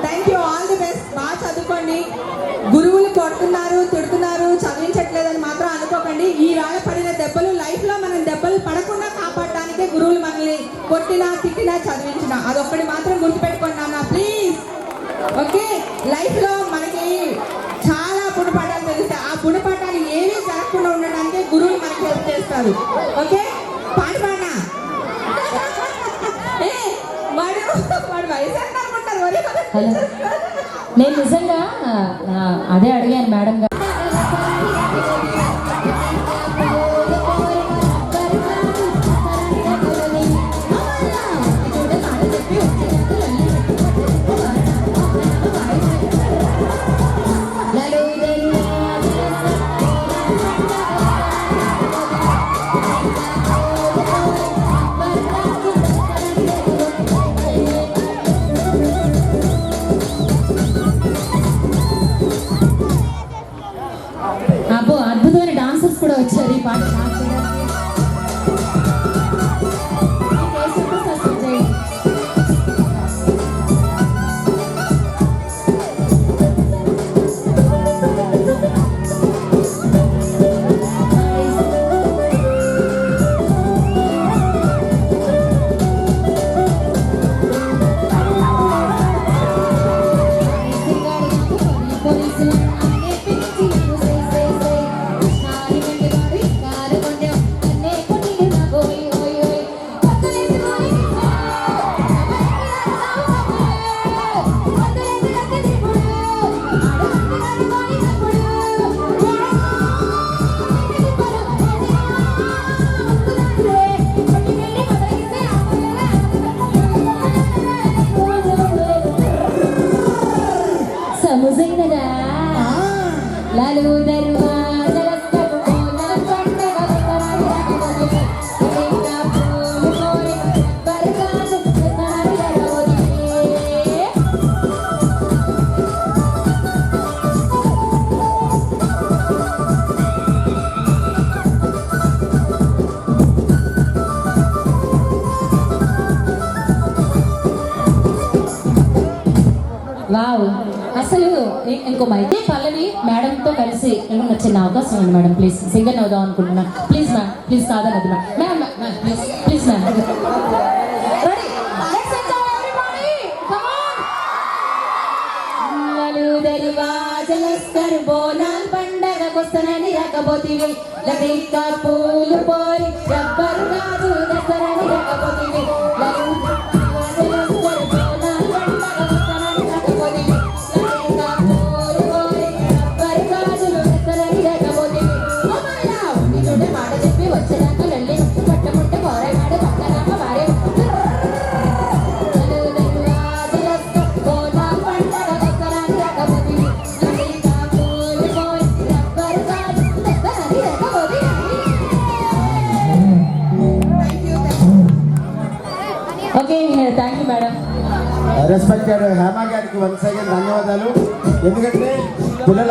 Thank you, all the best. బాగా చదువుకోండి. గురువులు కొడుతున్నారు, తిడుతున్నారు, చదివించట్లేదని మాత్రం అనుకోకండి. ఈ వేళ పడిన దెబ్బలు లైఫ్లో మనం దెబ్బలు పడకుండా కాపాడడానికే గురువులు మనల్ని కొట్టినా తిట్టినా చదివించినా. అదొక్కటి మాత్రం గుర్తుపెట్టుకోండి నాన్న, ప్లీజ్. ఓకే, లైఫ్లో మనకి చాలా గుణపాఠాలు తెలుస్తాయి. ఆ గుణపాఠాలు ఏమీ జరగకుండా ఉండడానికి గురువులు మనకి హెల్ప్ చేస్తారు. ఓకే, పాట పాడనా? వాడు వయసు ఎంత అనుకుంటారు? నేను నిజంగా అదే అడిగాను మేడం గారు. అబ్బో, అద్భుతమైన డాన్సర్స్ కూడా వచ్చారు ఈ పాట సముజైనదా లాలు వావ్. అసలు ఇంకో మైతే పల్లవి మేడంతో కలిసి ఏమన్నా చిన్న అవకాశం ఉంది మేడం, ప్లీజ్. సింగర్ అవుదాం అనుకుంటున్నా, ప్లీజ్ మ్యామ్, ప్లీజ్. కాదనద్దు ma'am, ma'am please, please ma'am. పండగకొస్తనని రాకపోతివి, లతికా పూలు పోయి రబ్బరు గాజు దసరని రాకపోతివి. Okay, thank you madam. Respected Hema గారికి వన్స్ అగైన్ ధన్యవాదాలు. ఎందుకంటే పిల్లల